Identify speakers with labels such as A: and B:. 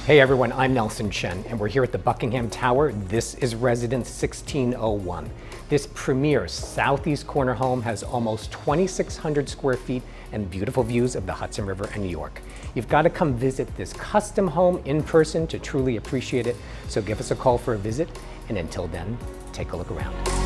A: Hey everyone, I'm Nelson Chen, and we're here at the Buckingham Tower. This is Residence 1601. This premier southeast corner home has almost 2,600 square feet and beautiful views of the Hudson River and New York. You've got to come visit this custom home in person to truly appreciate it, so give us a call for a visit, and until then, take a look around.